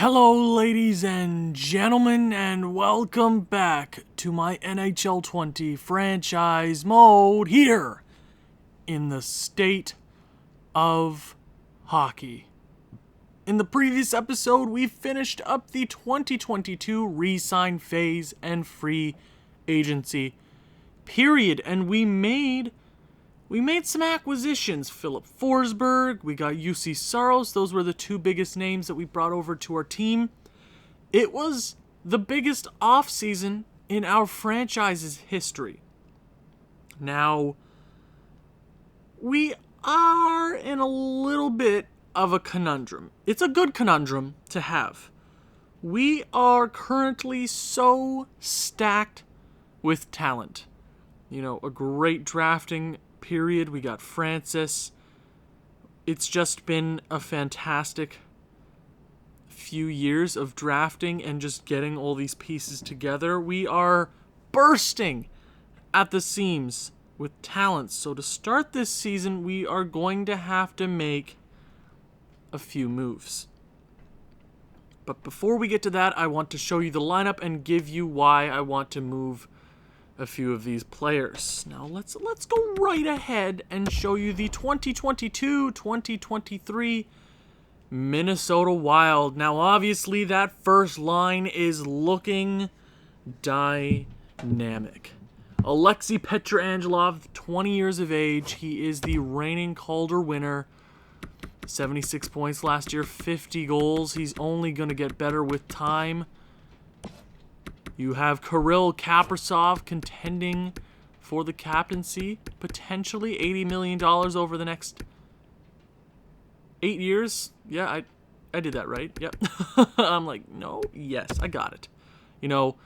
Hello, ladies and gentlemen, and welcome back to my NHL 20 franchise mode here in the state of hockey. In the previous episode, we finished up the 2022 re-sign phase and free agency period, and we made some acquisitions. Philip Forsberg, we got UC Saros. Those were the two biggest names that we brought over to our team. It was the biggest offseason in our franchise's history. Now, we are in a little bit of a conundrum. It's a good conundrum to have. We are currently so stacked with talent. You know, a great drafting period. We got Francis. It's just been a fantastic few years of drafting and just getting all these pieces together. We are bursting at the seams with talent. So to start this season, we are going to have to make a few moves. But before we get to that, I want to show you the lineup and give you why I want to move a few of these players. Now let's go right ahead and show you the 2022-2023 Minnesota Wild. Now obviously that first line is looking dynamic. Alexei Pietrangelo, 20 years of age. He is the reigning Calder winner. 76 points last year, 50 goals. He's only going to get better with time. You have Kirill Kaprizov contending for the captaincy, potentially $80 million over the next 8 years. Yeah, I did that right. Yep. I'm like, no, yes, I got it. You know,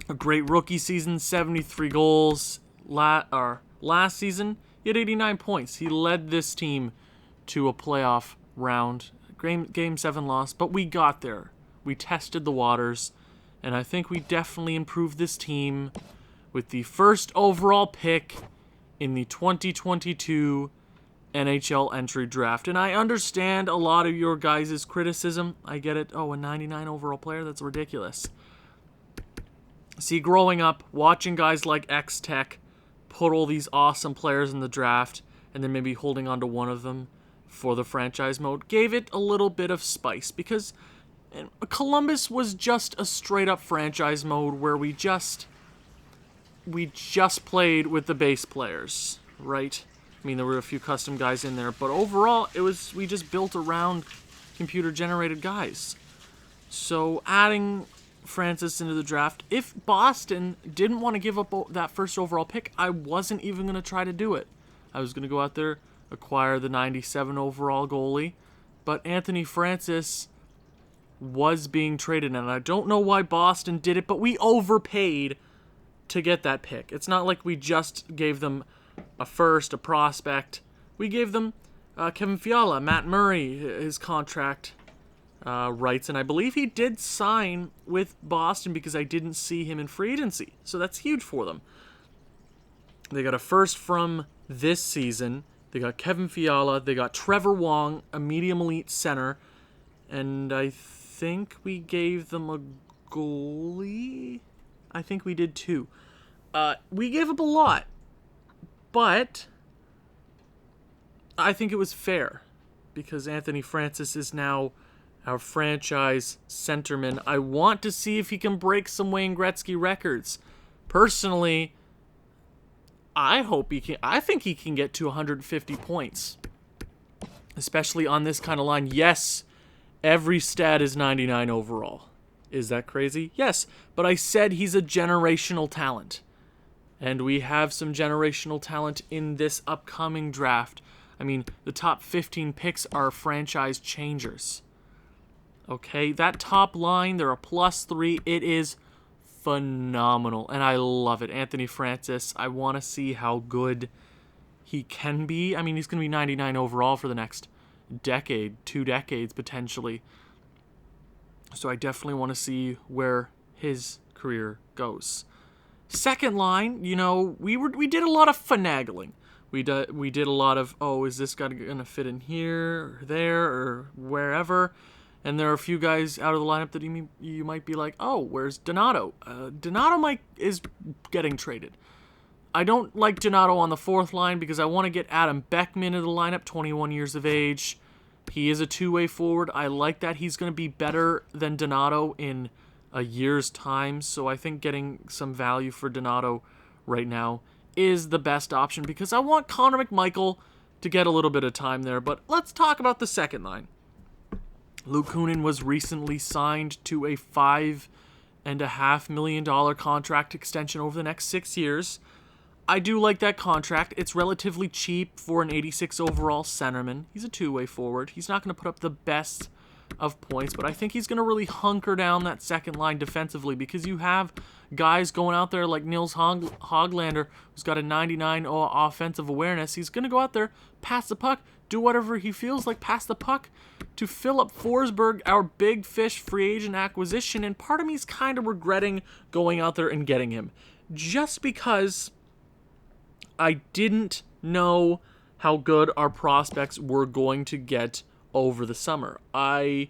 a great rookie season, 73 goals. Last season, he had 89 points. He led this team to a playoff round. Game 7 loss, but we got there. We tested the waters. And I think we definitely improved this team with the first overall pick in the 2022 NHL entry draft. And I understand a lot of your guys' criticism. I get it. Oh, a 99 overall player? That's ridiculous. See, growing up, watching guys like X-Tech put all these awesome players in the draft and then maybe holding on to one of them for the franchise mode gave it a little bit of spice, because Columbus was just a straight-up franchise mode where we just played with the base players, right? I mean, there were a few custom guys in there, but overall, we just built around computer-generated guys. So adding Francis into the draft, if Boston didn't want to give up that first overall pick, I wasn't even going to try to do it. I was going to go out there, acquire the 97 overall goalie, but Anthony Francis was being traded, and I don't know why Boston did it, but we overpaid to get that pick. It's not like we just gave them a first, a prospect. We gave them Kevin Fiala, Matt Murray, his contract rights, and I believe he did sign with Boston because I didn't see him in free agency, so that's huge for them. They got a first from this season. They got Kevin Fiala. They got Trevor Wong, a medium elite center, and I think we gave them a goalie. I think we did too. We gave up a lot, but I think it was fair because Anthony Francis is now our franchise centerman. I want to see if he can break some Wayne Gretzky records. Personally, I hope he can. I think he can get to 150 points, especially on this kind of line. Yes, every stat is 99 overall. Is that crazy? Yes, but I said he's a generational talent. And we have some generational talent in this upcoming draft. I mean, the top 15 picks are franchise changers. Okay, that top line, they're a +3. It is phenomenal, and I love it. Anthony Francis, I want to see how good he can be. I mean, he's going to be 99 overall for the next decade, 2 decades potentially. So I definitely want to see where his career goes. Second line, you know, we did a lot of finagling. We did a lot of, oh, is this guy going to fit in here or there or wherever? And there are a few guys out of the lineup that you might be like, oh, where's Donato? Donato is getting traded. I don't like Donato on the fourth line because I want to get Adam Beckman into the lineup, 21 years of age. He is a two-way forward. I like that. He's going to be better than Donato in a year's time, so I think getting some value for Donato right now is the best option because I want Connor McMichael to get a little bit of time there. But let's talk about the second line. Luke Kunin was recently signed to a $5.5 million contract extension over the next 6 years. I do like that contract. It's relatively cheap for an 86 overall centerman. He's a two-way forward. He's not going to put up the best of points, but I think he's going to really hunker down that second line defensively because you have guys going out there like Nils Hoglander, who's got a 99 offensive awareness. He's going to go out there, pass the puck, do whatever he feels like, pass the puck to Philip Forsberg, our big fish free agent acquisition, and part of me is kind of regretting going out there and getting him just because I didn't know how good our prospects were going to get over the summer. I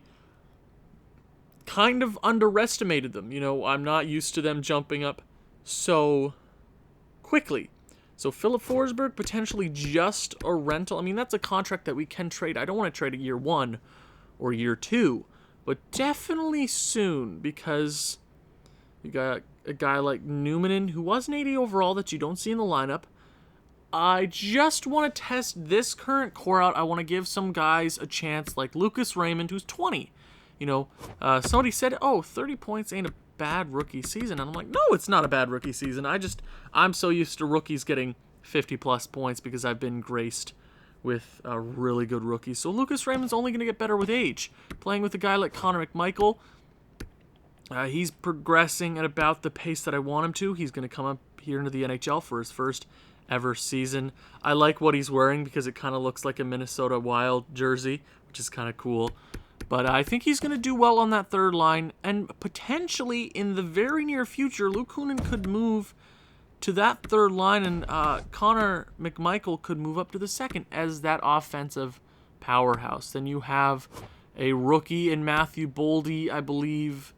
kind of underestimated them. You know, I'm not used to them jumping up so quickly. So Philip Forsberg, potentially just a rental. I mean, that's a contract that we can trade. I don't want to trade at year 1 or year 2, but definitely soon because you got a guy like Newmanen, who was an 80 overall that you don't see in the lineup. I just want to test this current core out. I want to give some guys a chance like Lucas Raymond, who's 20. You know, somebody said, oh, 30 points ain't a bad rookie season. And I'm like, no, it's not a bad rookie season. I'm so used to rookies getting 50-plus points because I've been graced with a really good rookie. So Lucas Raymond's only going to get better with age. Playing with a guy like Connor McMichael, he's progressing at about the pace that I want him to. He's going to come up here into the NHL for his first ever season. I like what he's wearing because it kind of looks like a Minnesota Wild jersey, which is kind of cool. But I think he's going to do well on that third line, and potentially in the very near future, Luke Kunin could move to that third line, and Connor McMichael could move up to the second as that offensive powerhouse. Then you have a rookie in Matthew Boldy. I believe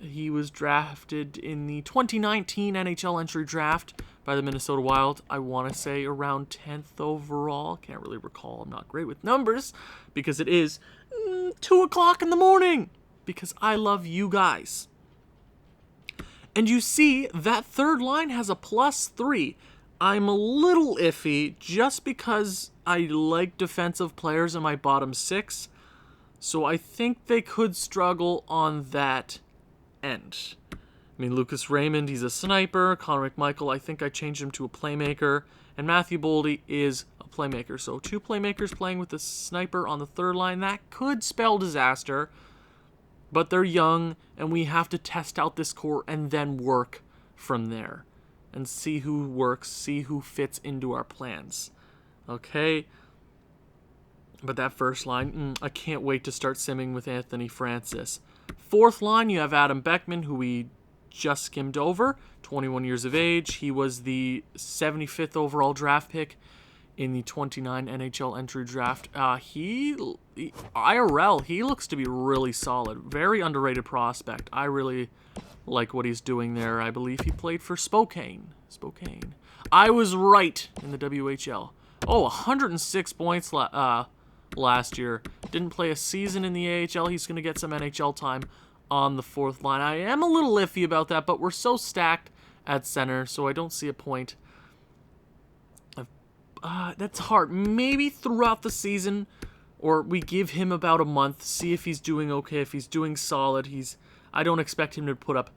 he was drafted in the 2019 NHL entry draft by the Minnesota Wild. I want to say around 10th overall. Can't really recall. I'm not great with numbers because it is 2 o'clock in the morning because I love you guys. And you see that third line has a +3. I'm a little iffy just because I like defensive players in my bottom 6. So I think they could struggle on that end. I mean, Lucas Raymond, he's a sniper. Connor McMichael, I think I changed him to a playmaker. And Matthew Boldy is a playmaker. So 2 playmakers playing with a sniper on the third line. That could spell disaster. But they're young, and we have to test out this core and then work from there. And see who works, see who fits into our plans. Okay? But that first line, I can't wait to start simming with Anthony Francis. Fourth line, you have Adam Beckman, who we just skimmed over, 21 years of age. He was the 75th overall draft pick in the 29 NHL entry draft. IRL, he looks to be really solid. Very underrated prospect. I really like what he's doing there. I believe he played for Spokane. I was right in the WHL. 106 points last year. Didn't play a season in the AHL. He's going to get some NHL time on the fourth line. I am a little iffy about that, but we're so stacked at center, so I don't see a point. That's hard. Maybe throughout the season, or we give him about a month, see if he's doing okay, if he's doing solid. I don't expect him to put up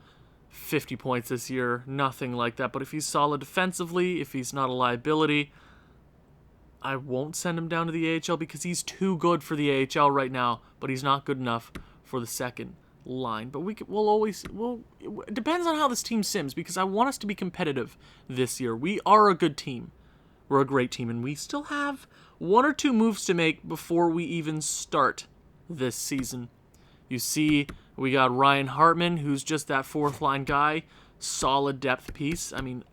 50 points this year, nothing like that. But if he's solid defensively, if he's not a liability, I won't send him down to the AHL because he's too good for the AHL right now, but he's not good enough for the second line. But it depends on how this team sims because I want us to be competitive this year. We are a good team. We're a great team, and we still have 1 or 2 moves to make before we even start this season. You see, we got Ryan Hartman, who's just that fourth line guy, solid depth piece. I mean,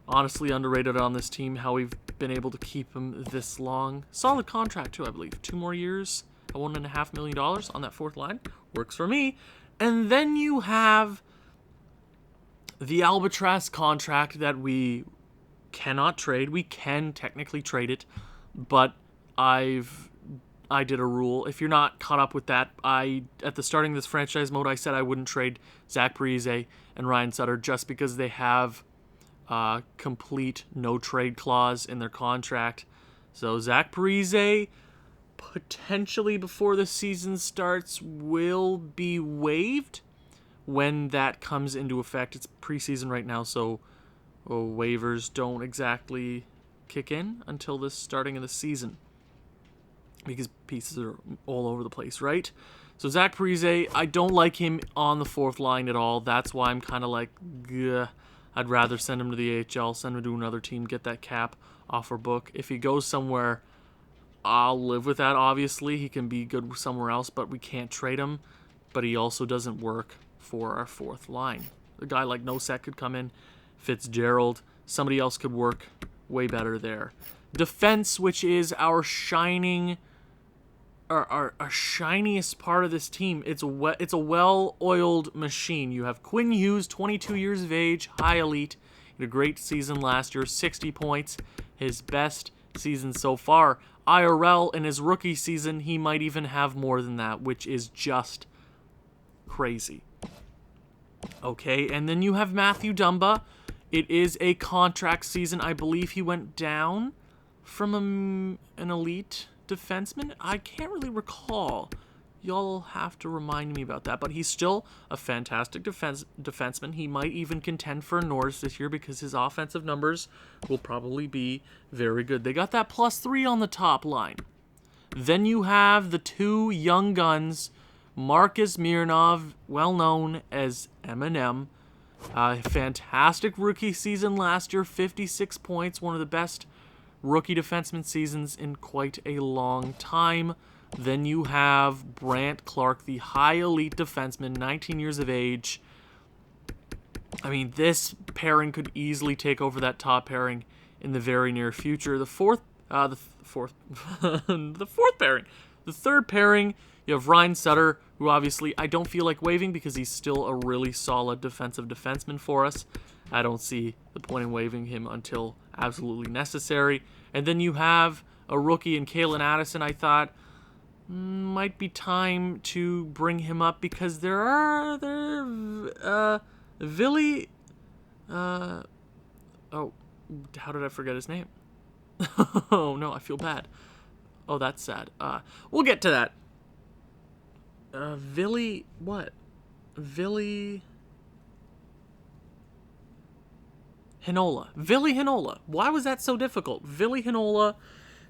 honestly underrated on this team, how we've been able to keep him this long. Solid contract, too, I believe. 2 more years, $1.5 million on that fourth line. Works for me. And then you have the Albatross contract that we cannot trade. We can technically trade it, but I did a rule. If you're not caught up with that, at the starting of this franchise mode, I said I wouldn't trade Zach Parise and Ryan Sutter just because they have a complete no trade clause in their contract. So Zach Parise, potentially before the season starts, will be waived when that comes into effect. It's preseason right now, so waivers don't exactly kick in until the starting of the season because pieces are all over the place, right? So Zach Parise, I don't like him on the fourth line at all. That's why I'm kind of like, gah. I'd rather send him to the AHL, send him to another team, get that cap off our book. If he goes somewhere, I'll live with that, obviously. He can be good somewhere else, but we can't trade him. But he also doesn't work for our fourth line. A guy like Nosek could come in, Fitzgerald, somebody else could work way better there. Defense, which is our shining, our shiniest part of this team. It's a well-oiled machine. You have Quinn Hughes, 22 years of age, high elite. He had a great season last year, 60 points, his best season so far. IRL in his rookie season, he might even have more than that, which is just crazy. Okay, and then you have Matthew Dumba. It is a contract season. I believe he went down from an elite defenseman. I can't really recall. Y'all have to remind me about that. But he's still a fantastic defenseman. He might even contend for a Norris this year because his offensive numbers will probably be very good. They got that +3 on the top line. Then you have the two young guns, Marcus Mironov, well known as Eminem. Fantastic rookie season last year, 56 points, one of the best rookie defenseman seasons in quite a long time. Then you have Brant Clark, the high elite defenseman, 19 years of age. I mean, this pairing could easily take over that top pairing in the very near future. The third pairing, you have Ryan Sutter, who obviously I don't feel like waiving because he's still a really solid defensive defenseman for us. I don't see the point in waiving him until absolutely necessary. And then you have a rookie in Kalen Addison. I thought might be time to bring him up because Villy. Oh, how did I forget his name? Oh no, I feel bad. Oh, that's sad. We'll get to that. Villy, what? Villy Hinola. Villy Hinola. Why was that so difficult? Villy Hinola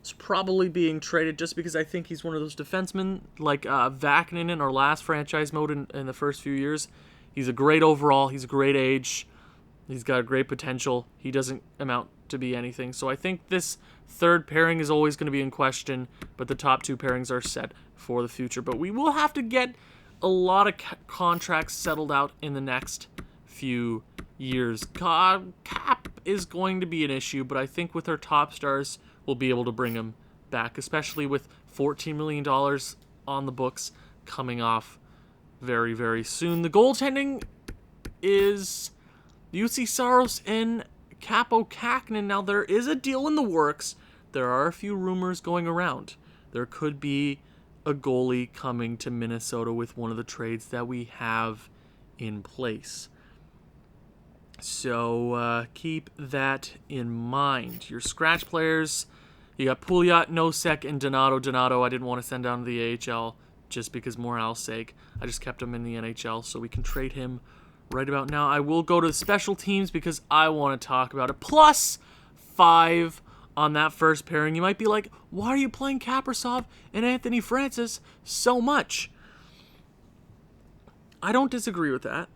is probably being traded just because I think he's one of those defensemen like Vaknin in our last franchise mode in the first few years. He's a great overall. He's a great age. He's got a great potential. He doesn't amount to be anything. So I think this third pairing is always going to be in question, but the top two pairings are set for the future. But we will have to get a lot of contracts settled out in the next few years. Cap is going to be an issue, but I think with our top stars, we'll be able to bring them back, especially with $14 million on the books coming off very, very soon. The goaltending is UC Saros and Capo Kakinen. Now, there is a deal in the works. There are a few rumors going around. There could be a goalie coming to Minnesota with one of the trades that we have in place. So keep that in mind. Your scratch players, you got Pouliot, Nosek, and Donato. Donato I didn't want to send down to the AHL just because morale's sake. I just kept him in the NHL so we can trade him right about now. I will go to the special teams because I want to talk about it. +5 on that first pairing. You might be like, why are you playing Kaprizov and Anthony Francis so much? I don't disagree with that.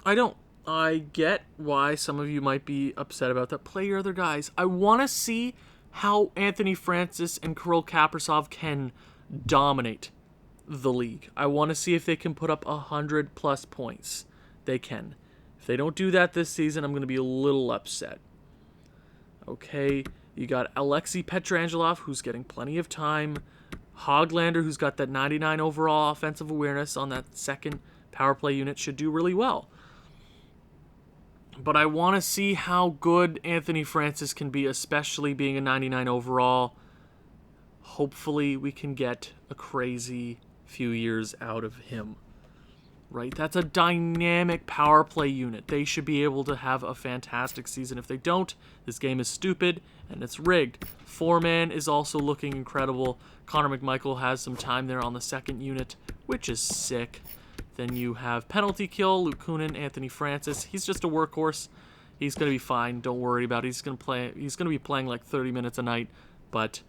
I don't. I get why some of you might be upset about that. Play your other guys. I want to see how Anthony Francis and Kirill Kaprizov can dominate the league. I want to see if they can put up 100+ points. They can. If they don't do that this season, I'm going to be a little upset. Okay, you got Alexei Petrangelov, who's getting plenty of time. Hoglander, who's got that 99 overall offensive awareness on that second power play unit, should do really well. But I want to see how good Anthony Francis can be, especially being a 99 overall. Hopefully we can get a crazy few years out of him. Right? That's a dynamic power play unit. They should be able to have a fantastic season. If they don't, this game is stupid and it's rigged. Foreman is also looking incredible. Connor McMichael has some time there on the second unit, which is sick. Then you have penalty kill, Luke Kunin, Anthony Francis. He's just a workhorse. He's going to be fine. Don't worry about it. He's going to be playing like 30 minutes a night, but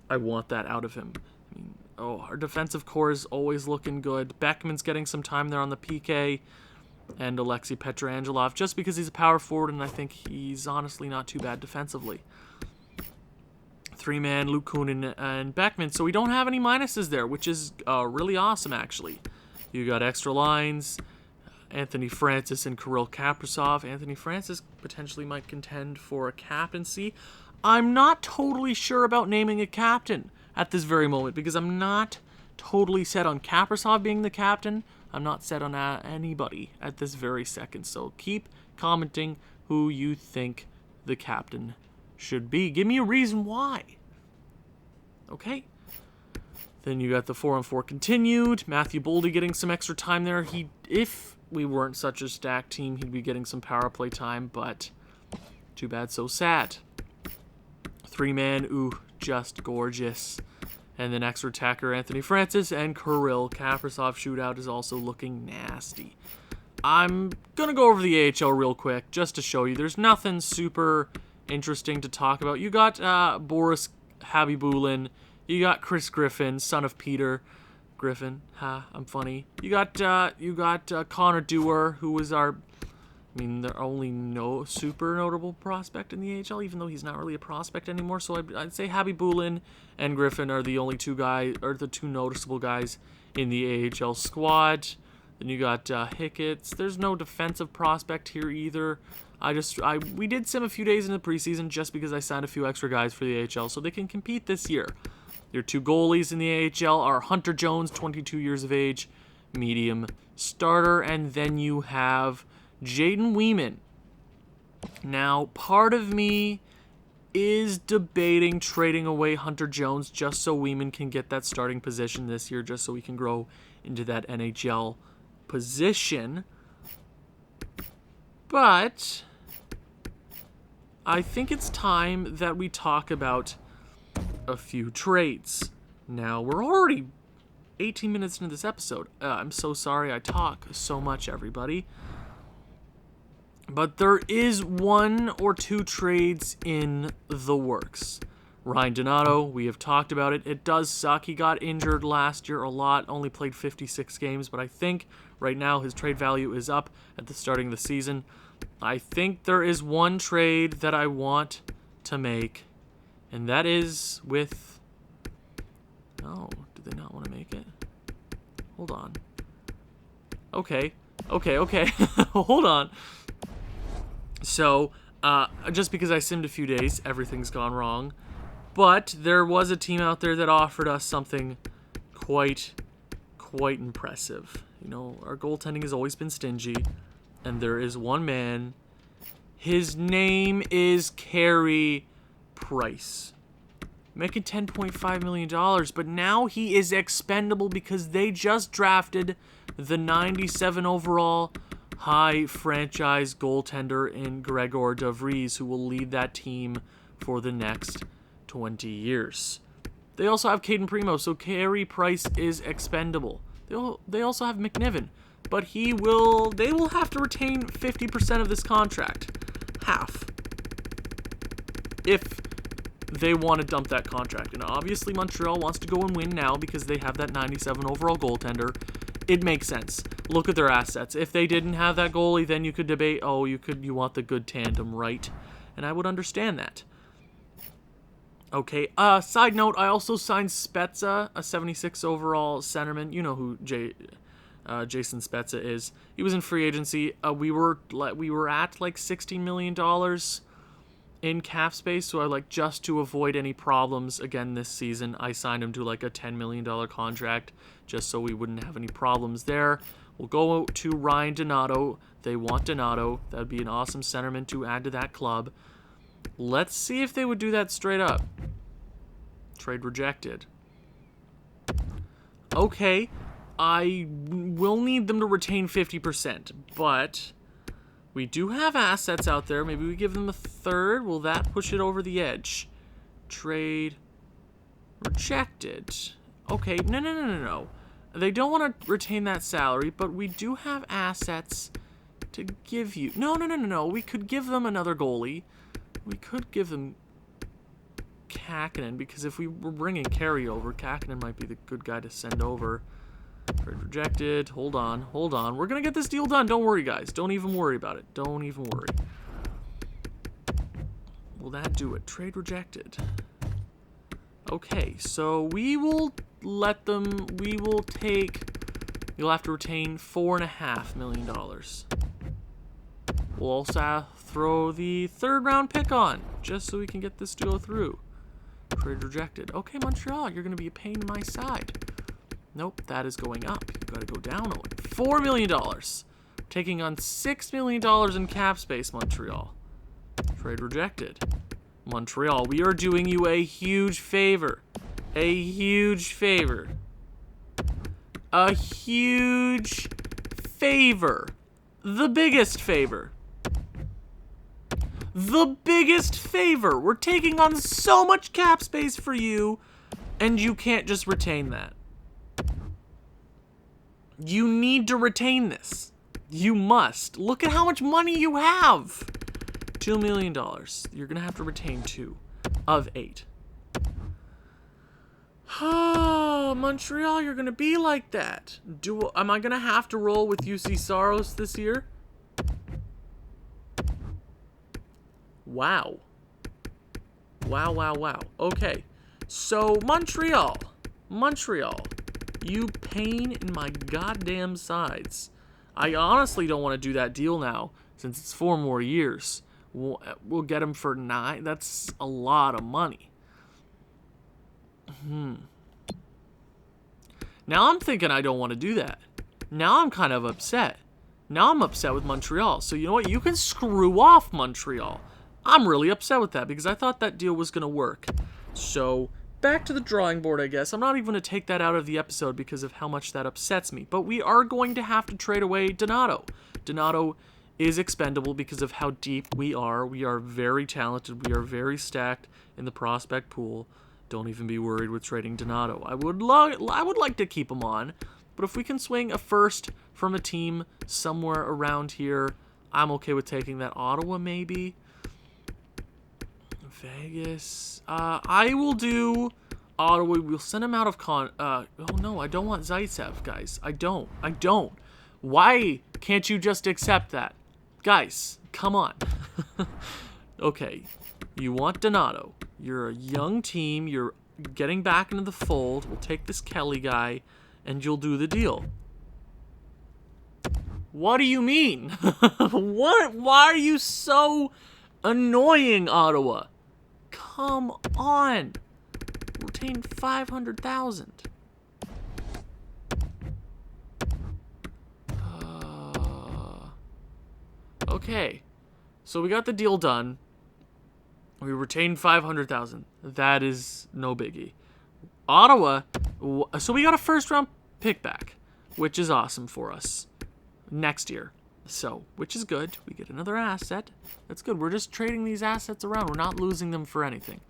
I want that out of him. I mean, our defensive core is always looking good. Beckman's getting some time there on the PK, and Alexei Petrangelov, just because he's a power forward, and I think he's honestly not too bad defensively. Three-man, Luke Kunin and Beckman, so we don't have any minuses there, which is really awesome, actually. You got extra lines, Anthony Francis and Kirill Kaprizov. Anthony Francis potentially might contend for a captaincy. I'm not totally sure about naming a captain at this very moment, because I'm not totally set on Kaprizov being the captain. I'm not set on anybody at this very second. So keep commenting who you think the captain should be. Give me a reason why. Okay. Then you got the 4-on-4 continued. Matthew Boldy getting some extra time there. If we weren't such a stacked team, he'd be getting some power play time, but too bad, so sad. Three-man, just gorgeous. And then extra attacker Anthony Francis and Kirill Kaprizov shootout is also looking nasty. I'm going to go over the AHL real quick just to show you. There's nothing super interesting to talk about. You got Boris Habibulin. You got Chris Griffin, son of Peter Griffin. I'm funny. You got Connor Dewar, who was our... I mean, they're only no super notable prospect in the AHL, even though he's not really a prospect anymore. So I'd say Habibulin and Griffin are the only two noticeable guys in the AHL squad. Then you got Hicketts. There's no defensive prospect here either. We did sim a few days in the preseason just because I signed a few extra guys for the AHL so they can compete this year. Your two goalies in the AHL are Hunter Jones, 22 years of age, medium starter, and then you have Jaden Weeman. Now, part of me is debating trading away Hunter Jones just so Weeman can get that starting position this year, just so he can grow into that NHL position. But I think it's time that we talk about a few trades. Now, we're already 18 minutes into this episode. I'm so sorry I talk so much, everybody. But there is one or two trades in the works. Ryan Donato, we have talked about it. It does suck. He got injured last year a lot, only played 56 games, but I think right now his trade value is up at the starting of the season. I think there is one trade that I want to make, and that is with... Oh, did they not want to make it? Hold on. Okay. Hold on. So, just because I simmed a few days, everything's gone wrong. But there was a team out there that offered us something quite impressive. You know, our goaltending has always been stingy. And there is one man. His name is Carey Price. Making $10.5 million. But now he is expendable because they just drafted the 97 overall high franchise goaltender in Gregor DeVries, who will lead that team for the next 20 years. They also have Caden Primo, so Carey Price is expendable. They also have McNiven, but they will have to retain 50% of this contract. Half. If they want to dump that contract. And obviously Montreal wants to go and win now because they have that 97 overall goaltender. It makes sense. Look at their assets. If they didn't have that goalie, then you could debate, you want the good tandem, right? And I would understand that. Okay, side note, I also signed Spezza, a 76 overall centerman. You know who Jason Spezza is. He was in free agency. We were at like $16 million. in cap space, so I like just to avoid any problems again this season, I signed him to like a $10 million contract just so we wouldn't have any problems there. We'll go to Ryan Donato. They want Donato. That would be an awesome centerman to add to that club. Let's see if they would do that straight up. Trade rejected. Okay, I will need them to retain 50%, but we do have assets out there. Maybe we give them a third. Will that push it over the edge? Trade rejected. Okay, no. They don't want to retain that salary, but we do have assets to give you. No. We could give them another goalie. We could give them Kakkonen, because if we were bringing carryover, Kakkonen might be the good guy to send over. Trade rejected. Hold on. We're going to get this deal done. Don't worry, guys. Don't even worry about it. Don't even worry. Will that do it? Trade rejected. Okay, so we will let them... We will take... You'll have to retain $4.5 million. We'll also throw the third-round pick on, just so we can get this deal through. Trade rejected. Okay, Montreal, you're going to be a pain in my side. Nope, that is going up. You've got to go down on $4 million. Taking on $6 million in cap space, Montreal. Trade rejected. Montreal, we are doing you a huge favor. A huge favor. A huge favor. The biggest favor. The biggest favor. We're taking on so much cap space for you, and you can't just retain that. You need to retain this. You must. Look at how much money you have. $2 million. You're going to have to retain 2 of 8. Oh, Montreal, you're going to be like that. Am I going to have to roll with UC Saros this year? Wow. Wow. Okay. So, Montreal, you pain in my goddamn sides. I honestly don't want to do that deal now, since it's 4 more years. We'll get him for 9. That's a lot of money. Now I'm thinking I don't want to do that. Now I'm kind of upset. Now I'm upset with Montreal. So you know what? You can screw off, Montreal. I'm really upset with that because I thought that deal was going to work. So back to the drawing board, I guess. I'm not even going to take that out of the episode because of how much that upsets me. But we are going to have to trade away Donato. Donato is expendable because of how deep we are. We are very talented. We are very stacked in the prospect pool. Don't even be worried with trading Donato. I would like to keep him on, but if we can swing a first from a team somewhere around here, I'm okay with taking that. Ottawa, maybe. Vegas. I will do Ottawa. We'll send him out of oh no, I don't want Zaitsev, guys. I don't. Why can't you just accept that? Guys, come on. Okay, you want Donato. You're a young team. You're getting back into the fold. We'll take this Kelly guy, and you'll do the deal. What do you mean? What? Why are you so annoying, Ottawa? Come on. Retain $500,000. Okay, so we got the deal done. We retained $500,000. That is no biggie. Ottawa, so we got a first-round pick back, which is awesome for us next year. So, which is good. We get another asset. That's good. We're just trading these assets around. We're not losing them for anything.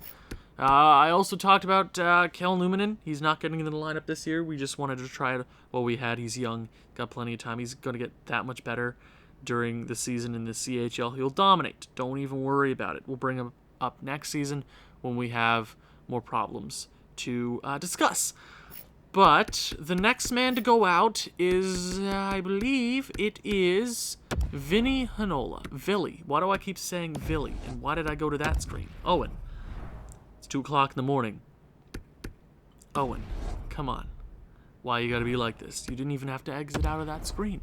I also talked about Kel Newmanen. He's not getting in the lineup this year. We just wanted to try it while we had. He's young, got plenty of time. He's going to get that much better during the season in the CHL. He'll dominate. Don't even worry about it. We'll bring him up next season when we have more problems to discuss. But the next man to go out is, I believe, it is Vinny Hanola. Villy. Why do I keep saying Villy? And why did I go to that screen? Owen. It's 2 o'clock in the morning. Owen, come on. Why you gotta be like this? You didn't even have to exit out of that screen.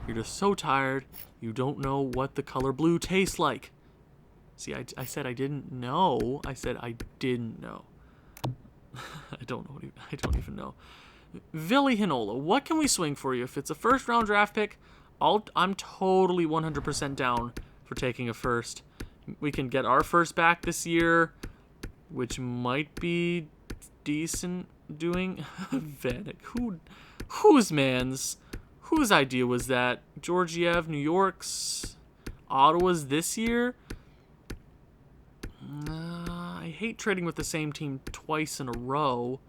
You're just so tired, you don't know what the color blue tastes like. See, I said I didn't know. I said I didn't know. I don't know. I don't even know. Ville Heinola, what can we swing for you? If it's a first-round draft pick, I'm totally 100% down for taking a first. We can get our first back this year, which might be decent doing. Vanek, whose idea was that? Georgiev, New York's, Ottawa's this year? I hate trading with the same team twice in a row.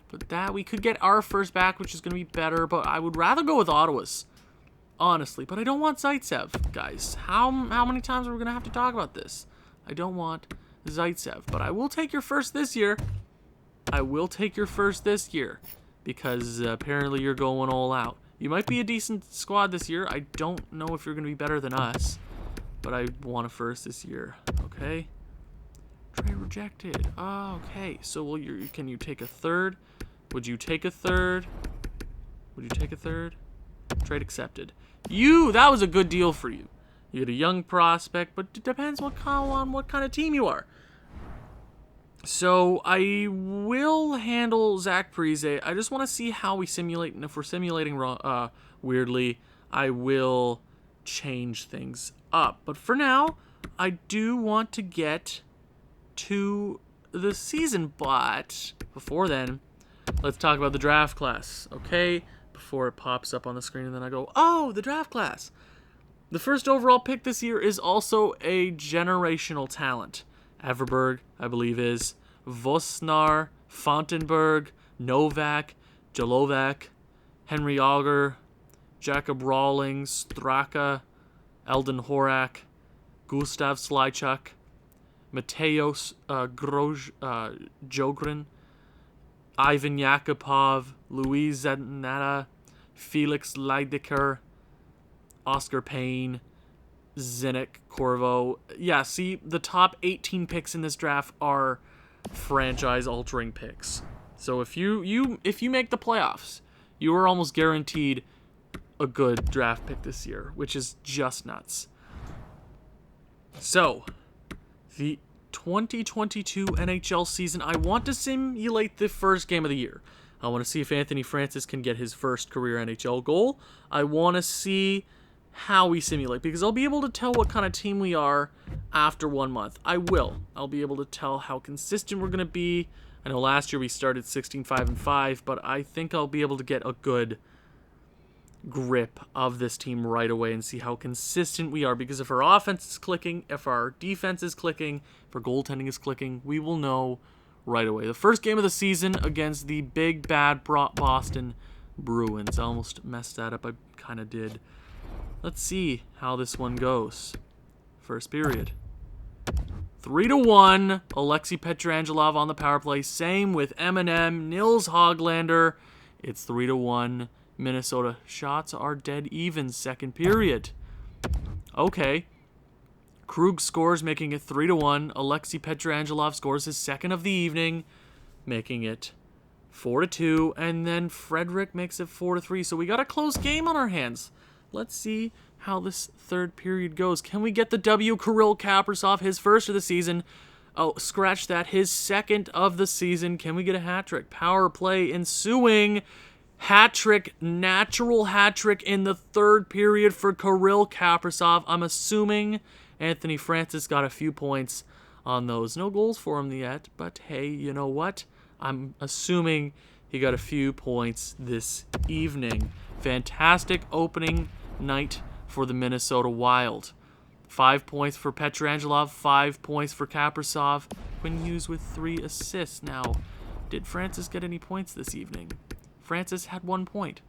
But that we could get our first back, which is going to be better. But I would rather go with Ottawa's, honestly. But I don't want Zaitsev, guys. How many times are we going to have to talk about this? I don't want Zaitsev. But I will take your first this year. I will take your first this year. Because apparently you're going all out. You might be a decent squad this year. I don't know if you're going to be better than us. But I want a first this year. Okay? Trade rejected. Oh, okay. So can you take a third? Would you take a third? Would you take a third? Trade accepted. That was a good deal for you. You get a young prospect, but it depends on what kind of team you are. So I will handle Zach Parise. I just want to see how we simulate, and if we're simulating weirdly, I will change things up. But for now, I do want to get to the season. But before then, let's talk about the draft class, okay? Before it pops up on the screen, and then I go, oh, the draft class. The first overall pick this year is also a generational talent. Everberg, I believe, is Vosnar, Fontenberg, Novak, Jalovac, Henry Auger, Jacob Rawlings, Straka, Eldon Horak, Gustav Slychuk, Mateusz Jogren, Ivan Yakupov, Luis Zanetta, Felix Leidecker, Oscar Payne, Zdeněk Corvo. Yeah, see, the top 18 picks in this draft are franchise-altering picks. So if you make the playoffs, you are almost guaranteed a good draft pick this year, which is just nuts. So, the 2022 NHL season, I want to simulate the first game of the year. I want to see if Anthony Francis can get his first career NHL goal. I want to see how we simulate, because I'll be able to tell what kind of team we are after 1 month. I'll be able to tell how consistent we're going to be. I know last year we started 16-5-5, but I think I'll be able to get a good grip of this team right away and see how consistent we are, because if our offense is clicking, if our defense is clicking, if our goaltending is clicking, we will know right away. The first game of the season against the big bad Boston Bruins. I almost messed that up. I kind of did. Let's see how this one goes. First period. 3-1. Alexei Petrangelov on the power play. Same with Eminem. Nils Hoglander. It's 3-1. Minnesota. Shots are dead even. Second period. Okay. Krug scores, making it 3-1. Alexei Petrangelov scores his second of the evening, making it 4-2. And then Frederick makes it 4-3. So we got a close game on our hands. Let's see how this third period goes. Can we get the W? Kirill Kaprizov, his first of the season. Oh, scratch that. His second of the season. Can we get a hat trick? Power play ensuing. Hat trick, natural hat trick in the third period for Kirill Kaprizov. I'm assuming Anthony Francis got a few points on those. No goals for him yet, but hey, you know what? I'm assuming he got a few points this evening. Fantastic opening night for the Minnesota Wild. 5 points for Petrangelov, 5 points for Kaprizov. Quinn Hughes with 3 assists. Now, did Francis get any points this evening? Francis had 1 point,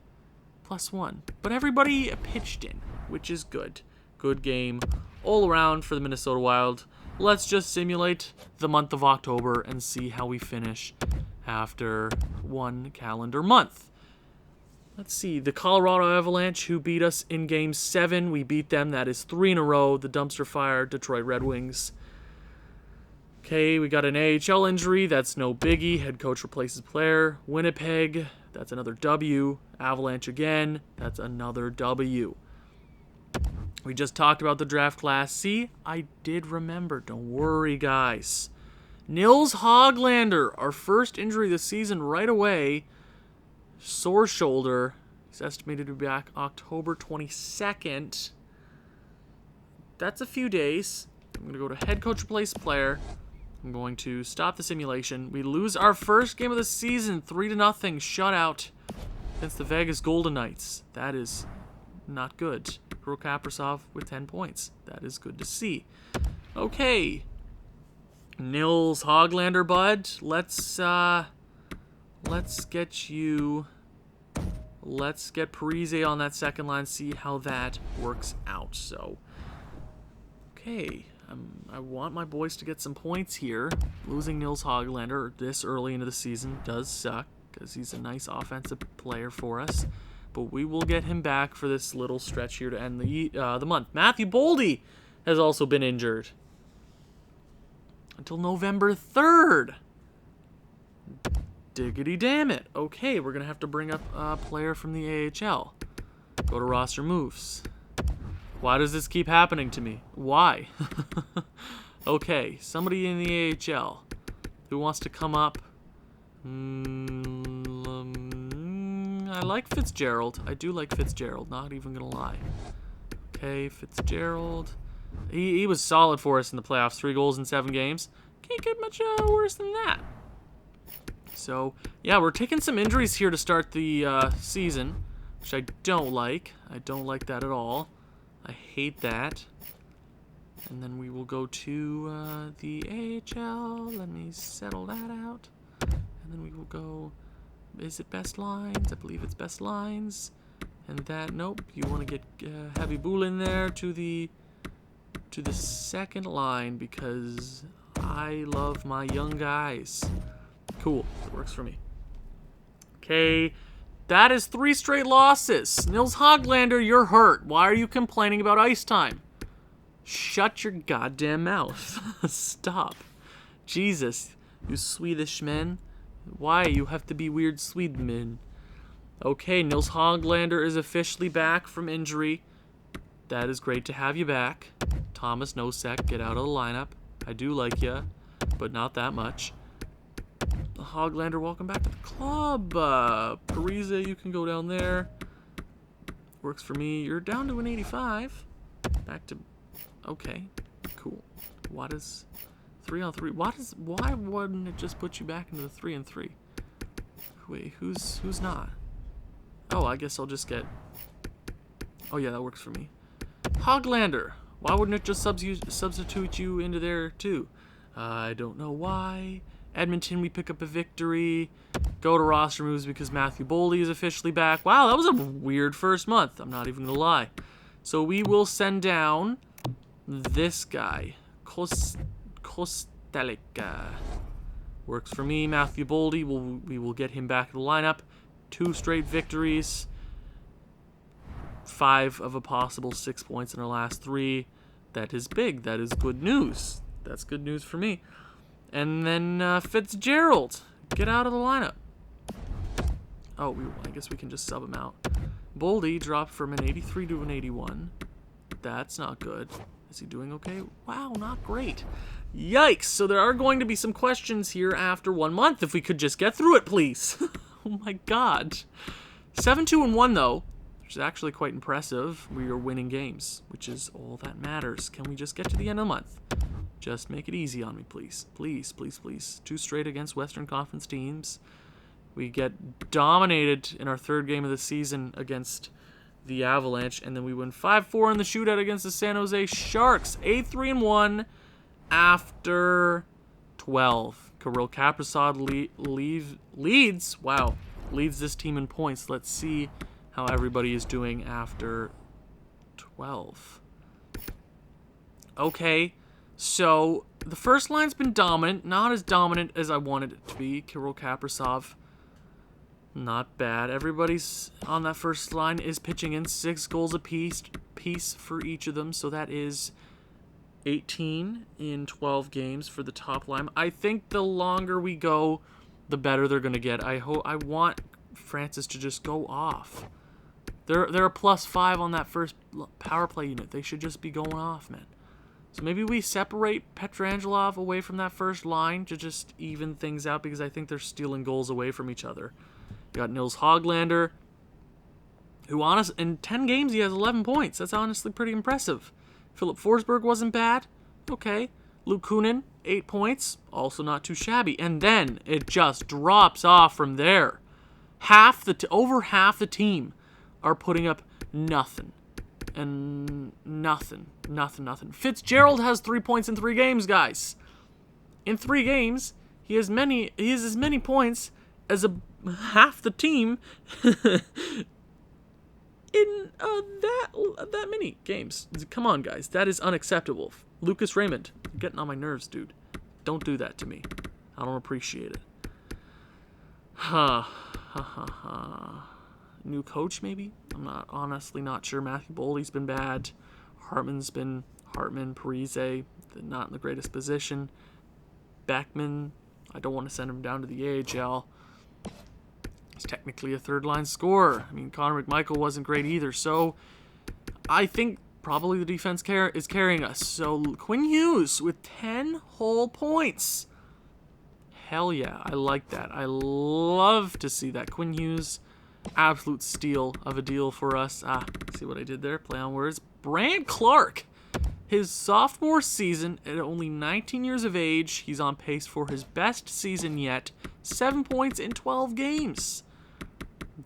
+1. But everybody pitched in, which is good. Good game all around for the Minnesota Wild. Let's just simulate the month of October and see how we finish after 1 calendar month. Let's see, the Colorado Avalanche, who beat us in Game 7. We beat them. That is 3 in a row. The dumpster fire, Detroit Red Wings. Okay, we got an AHL injury. That's no biggie. Head coach replaces player. Winnipeg, that's another W. Avalanche again. That's another W. We just talked about the draft class. See, I did remember. Don't worry, guys. Nils Hoglander, our first injury this season right away. Sore shoulder. He's estimated to be back October 22nd. That's a few days. I'm going to go to head coach replace player. I'm going to stop the simulation. We lose our first game of the season, 3-0 shutout against the Vegas Golden Knights. That is not good. Kirill Kaprizov with 10 points. That is good to see. Okay. Nils Hoglander, bud. Let's get you... Let's get Parise on that second line, see how that works out. So, okay. I want my boys to get some points here. Losing Nils Hoglander this early into the season does suck, because he's a nice offensive player for us. But we will get him back for this little stretch here to end the month. Matthew Boldy has also been injured until November 3rd. Diggity damn it. Okay, we're going to have to bring up a player from the AHL. Go to roster moves. Why does this keep happening to me? Why? Okay, somebody in the AHL who wants to come up. I like Fitzgerald. I do like Fitzgerald, not even going to lie. Okay, Fitzgerald. He was solid for us in the playoffs. 3 goals in 7 games. Can't get much worse than that. So, yeah, we're taking some injuries here to start the season, which I don't like. I don't like that at all. I hate that. And then we will go to the AHL. Let me settle that out. And then we will go, is it best lines? I believe it's best lines. And that, nope, you want to get Heavy Bull in there to the second line because I love my young guys. Cool, it works for me. Okay, that is 3 straight losses. Nils Hoglander, you're hurt. Why are you complaining about ice time? Shut your goddamn mouth. Stop. Jesus, you Swedish men. Why you have to be weird Swede men? Okay, Nils Hoglander is officially back from injury. That is great to have you back. Thomas Nosek, get out of the lineup. I do like you, but not that much. Hoglander, welcome back to the club. Parise, you can go down there. Works for me. You're down to an 85. Back to... Okay, cool. What is 3-on-3? Why wouldn't it just put you back into the 3-on-3? Wait, who's not? Oh, I guess I'll just get... Oh yeah, that works for me. Hoglander, why wouldn't it just substitute you into there too? I don't know why. Edmonton, we pick up a victory. Go to roster moves because Matthew Boldy is officially back. Wow, that was a weird first month. I'm not even going to lie. So we will send down this guy. Kostelic. Works for me. Matthew Boldy, we will get him back in the lineup. 2 straight victories. 5 of a possible 6 points in our last 3. That is big. That is good news. That's good news for me. And then Fitzgerald, get out of the lineup. Oh, I guess we can just sub him out. Boldy dropped from an 83 to an 81. That's not good. Is he doing okay? Wow, not great. Yikes. So there are going to be some questions here after 1 month. If we could just get through it, please. Oh my god. 7-2-1 though, which is actually quite impressive. We are winning games, which is all that matters. Can we just get to the end of the month? Just make it easy on me, please. Please, please, please. 2 straight against Western Conference teams. We get dominated in our 3rd game of the season against the Avalanche, and then we win 5-4 in the shootout against the San Jose Sharks. 8-3-1 after 12. Kirill Kaprizov leads this team in points. Let's see how everybody is doing after 12. Okay. So, the first line's been dominant. Not as dominant as I wanted it to be. Kirill Kaprizov, not bad. Everybody's on that first line is pitching in 6 goals apiece for each of them. So that is 18 in 12 games for the top line. I think the longer we go, the better they're going to get. I want Francis to just go off. They're a +5 on that first power play unit. They should just be going off, man. So maybe we separate Petrangelov away from that first line to just even things out, because I think they're stealing goals away from each other. You got Nils Hoglander, who in 10 games he has 11 points. That's honestly pretty impressive. Philip Forsberg wasn't bad. Okay. Luke Kunin, 8 points. Also not too shabby. And then it just drops off from there. Over half the team are putting up nothing. And nothing. Fitzgerald has 3 points in 3 games, guys. In 3 games, he has as many points as half the team in that many games. Come on, guys. That is unacceptable. Lucas Raymond, you're getting on my nerves, dude. Don't do that to me. I don't appreciate it. New coach, maybe? I'm honestly not sure. Matthew Boldy's been bad. Hartman, Parise, not in the greatest position. Beckman, I don't want to send him down to the AHL. He's technically a third-line scorer. I mean, Connor McMichael wasn't great either. So I think probably the defense is carrying us. So Quinn Hughes with 10 whole points. Hell yeah, I like that. I love to see that. Quinn Hughes, absolute steal of a deal for us. See what I did there? Play on words. Brant Clark, his sophomore season at only 19 years of age, he's on pace for his best season yet. 7 points in 12 games.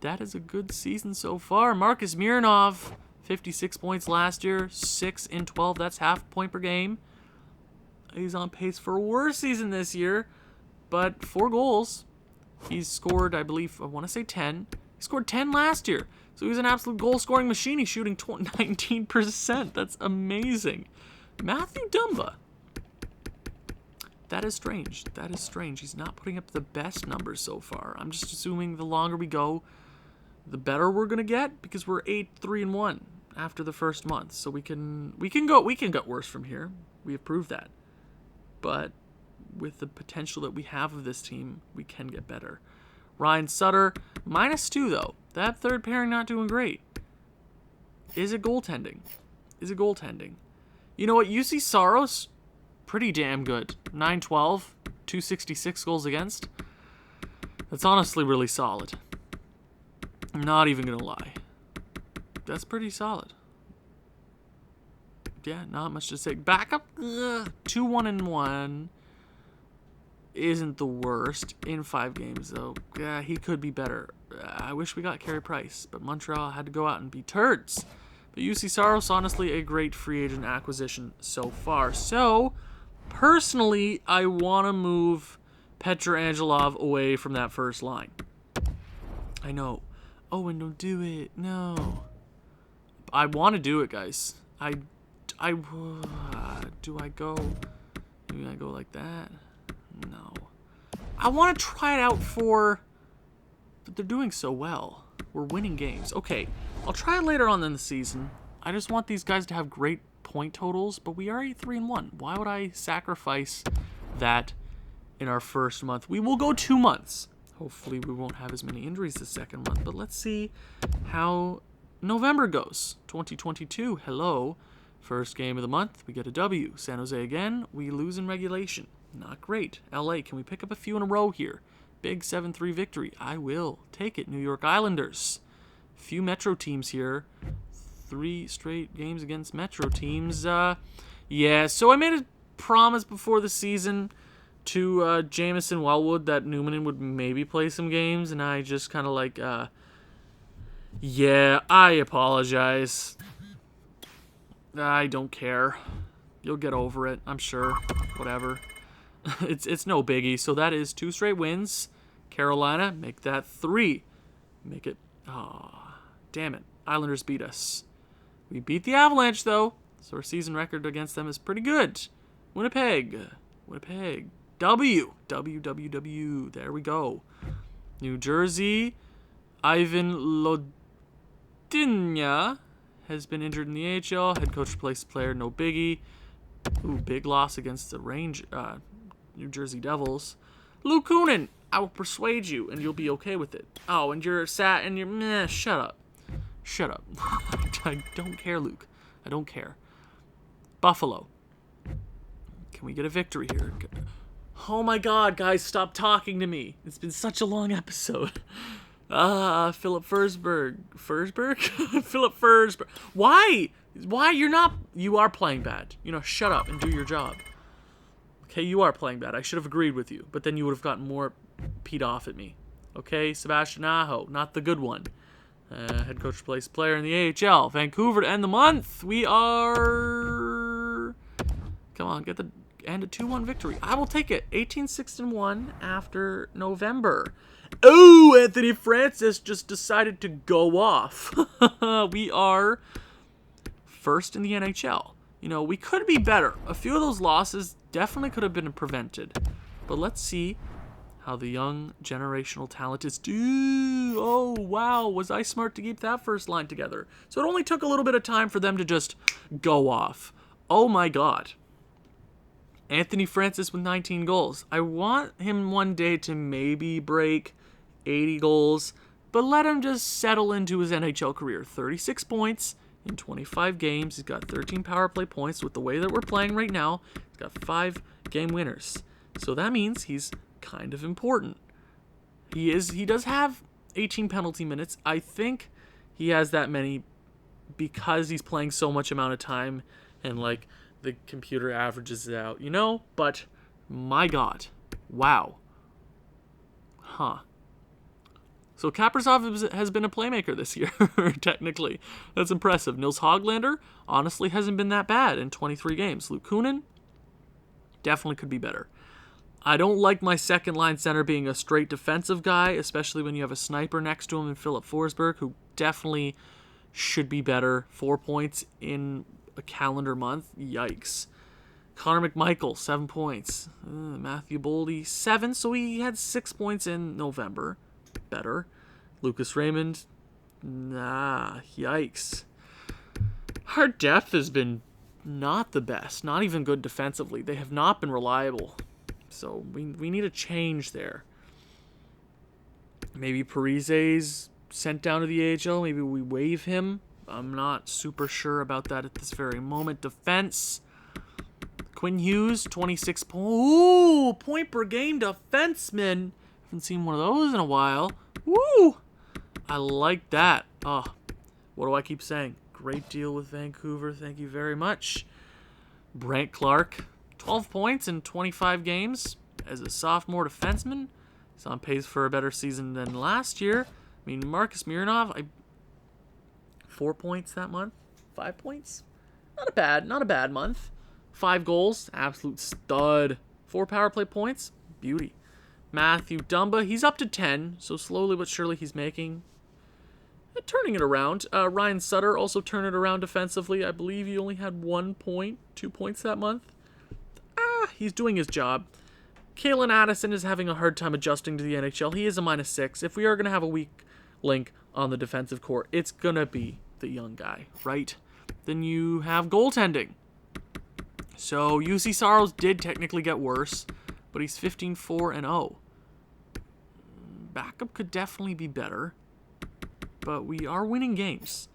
That is a good season so far. Marcus Mironov, 56 points last year, 6 in 12. That's half a point per game. He's on pace for a worse season this year, but 4 goals. He's scored, I believe, I want to say 10. He scored 10 last year. So he's an absolute goal-scoring machine. He's shooting 19%. That's amazing. Matthew Dumba. That is strange. He's not putting up the best numbers so far. I'm just assuming the longer we go, the better we're gonna get, because we're 8-3-1 after the first month. So we can get worse from here. We have proved that. But with the potential that we have of this team, we can get better. Ryan Sutter, -2 though. That third pairing not doing great. Is it goaltending? You know what? UC Saros, pretty damn good. 9-12, 266 goals against. That's honestly really solid. I'm not even going to lie. That's pretty solid. Yeah, not much to say. Backup, 2-1-1. Isn't the worst in 5 games, though. Yeah, he could be better. I wish we got Carey Price, but Montreal had to go out and be turds. But UC Saros, honestly, a great free agent acquisition so far. So, personally, I want to move Petrangelov away from that first line. I know. Oh, and don't do it. No. I want to do it, guys. Do I go? Maybe I go like that? No. I want to try it out but they're doing so well. We're winning games. Okay, I'll try it later on in the season. I just want these guys to have great point totals, but we are 8-3-1. Why would I sacrifice that in our first month? We will go 2 months. Hopefully we won't have as many injuries the second month, but let's see how November goes. 2022, hello. First game of the month, we get a W. San Jose again, we lose in regulation. Not great. LA, can we pick up a few in a row here? Big 7-3 victory. I will take it. New York Islanders. Few Metro teams here. 3 straight games against Metro teams. Yeah, so I made a promise before the season to Jamison Wellwood that Newman would maybe play some games, and I just kind of yeah, I apologize. I don't care. You'll get over it, I'm sure. Whatever. It's no biggie. So that is 2 straight wins. Carolina, make that 3. Make it... damn it. Islanders beat us. We beat the Avalanche, though. So our season record against them is pretty good. Winnipeg. W. There we go. New Jersey. Ivan Lodinya has been injured in the AHL. Head coach replaced player, no biggie. Ooh, big loss against the New Jersey Devils. Luke Kunin, I will persuade you, and you'll be okay with it. Oh, and you're sad, and you're shut up. Shut up. I don't care, Luke. I don't care. Buffalo. Can we get a victory here? Oh my god, guys, stop talking to me. It's been such a long episode. Philip Forsberg. Forsberg? Philip Forsberg. Why? Why? You are playing bad. Shut up and do your job. Okay, you are playing bad. I should have agreed with you, but then you would have gotten more peed off at me. Okay, Sebastian Aho, not the good one. Head coach replaced player in the AHL. Vancouver to end the month. We are... Come on, get the end a 2-1 victory. I will take it. 18-6-1 after November. Oh, Anthony Francis just decided to go off. We are first in the NHL. We could be better. A few of those losses definitely could have been prevented. But let's see how the young generational talent is. Oh, wow. Was I smart to keep that first line together? So it only took a little bit of time for them to just go off. Oh, my God. Anthony Francis with 19 goals. I want him one day to maybe break 80 goals, but let him just settle into his NHL career. 36 points in 25 games. He's got 13 power play points. With the way that we're playing right now, he's got 5 game winners. So that means he's kind of important. He does have 18 penalty minutes. I think he has that many because he's playing so much amount of time and the computer averages it out, but my God. Wow. Huh. So Kaprizov has been a playmaker this year, technically. That's impressive. Nils Hoglander honestly hasn't been that bad in 23 games. Luke Kunin definitely could be better. I don't like my second line center being a straight defensive guy, especially when you have a sniper next to him in Philip Forsberg, who definitely should be better. 4 points in a calendar month. Yikes. Connor McMichael, 7 points. Matthew Boldy, 7, so he had 6 points in November. Better. Lucas Raymond, yikes. Our depth has been not the best. Not even good defensively. They have not been reliable. So we need a change there. Maybe Parise's sent down to the AHL. Maybe we waive him. I'm not super sure about that at this very moment. Defense. Quinn Hughes, 26 points. Ooh, point per game defenseman. Haven't seen one of those in a while. Woo! I like that. Oh, what do I keep saying? Great deal with Vancouver. Thank you very much. Brant Clark, 12 points in 25 games as a sophomore defenseman. He's on pace for a better season than last year. I mean, Marcus Mironov, 4 points that month. 5 points? Not a bad month. 5 goals, absolute stud. 4 power play points, beauty. Matthew Dumba, he's up to 10, so slowly but surely he's turning it around. Ryan Sutter also turned it around defensively. I believe he only had 1 point, 2 points that month. He's doing his job. Kalen Addison is having a hard time adjusting to the NHL. He is a -6. If we are going to have a weak link on the defensive court, it's going to be the young guy, right? Then you have goaltending. So UC Saros did technically get worse, but he's 15-4-0. Backup could definitely be better, but we are winning games.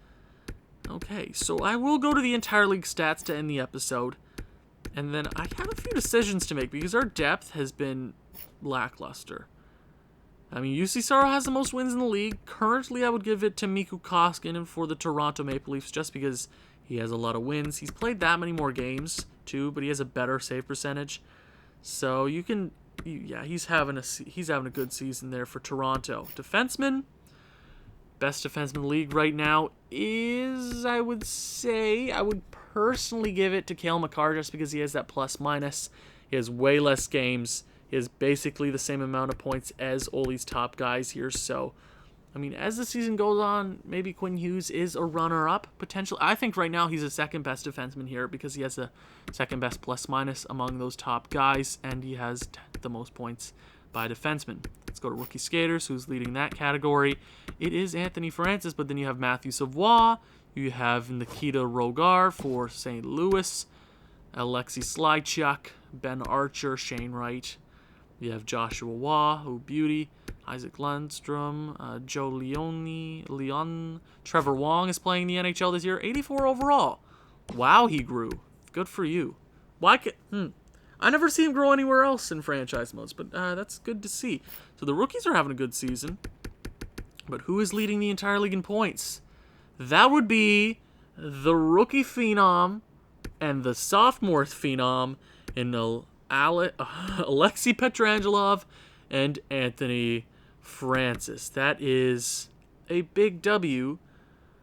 Okay, so I will go to the entire league stats to end the episode, and then I have a few decisions to make because our depth has been lackluster. I mean, UC Saros has the most wins in the league. Currently, I would give it to Mikko Koskinen for the Toronto Maple Leafs just because he has a lot of wins. He's played that many more games, too, but he has a better save percentage. So he's having a good season there for Toronto. Defenseman, best defenseman in the league right now is, I would personally give it to Cale Makar just because he has that plus-minus. He has way less games. He has basically the same amount of points as Ole's top guys here. So, I mean, as the season goes on, maybe Quinn Hughes is a runner-up potentially. I think right now he's the second-best defenseman here because he has the second-best plus-minus among those top guys, and he has the most points by defenseman. Let's go to rookie skaters, who's leading that category. It is Anthony Francis, but then you have Matthew Savoie. You have Nikita Rogar for St. Louis, Alexei Slychuk, Ben Archer, Shane Wright. You have Joshua Waugh, beauty. Isaac Lundstrom, Joe Leon, Trevor Wong is playing the NHL this year. 84 overall. Wow, he grew. Good for you. Why I never see him grow anywhere else in franchise modes, but that's good to see. So the rookies are having a good season. But who is leading the entire league in points? That would be the rookie phenom and the sophomore phenom in Alexei Petrangelov and Anthony Francis. That is a big W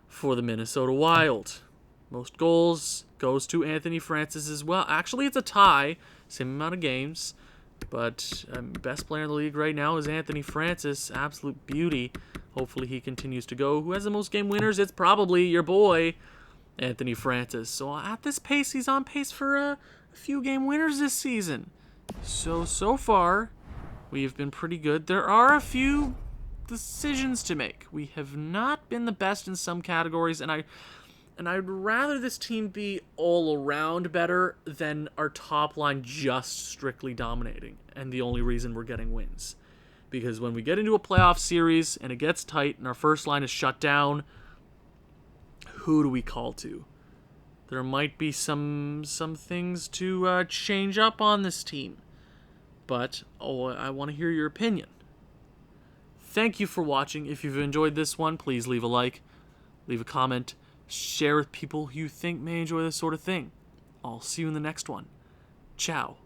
for the Minnesota Wild. Most goals goes to Anthony Francis as well. Actually, it's a tie. Same amount of games. But best player in the league right now is Anthony Francis. Absolute beauty. Hopefully he continues to go. Who has the most game winners? It's probably your boy, Anthony Francis. So at this pace, he's on pace for a few game winners this season. So far, we have been pretty good. There are a few decisions to make. We have not been the best in some categories, and I'd rather this team be all around better than our top line just strictly dominating and the only reason we're getting wins. Because when we get into a playoff series and it gets tight and our first line is shut down, who do we call to? There might be some things to change up on this team. But I want to hear your opinion. Thank you for watching. If you've enjoyed this one, please leave a like, leave a comment, share with people who you think may enjoy this sort of thing. I'll see you in the next one. Ciao.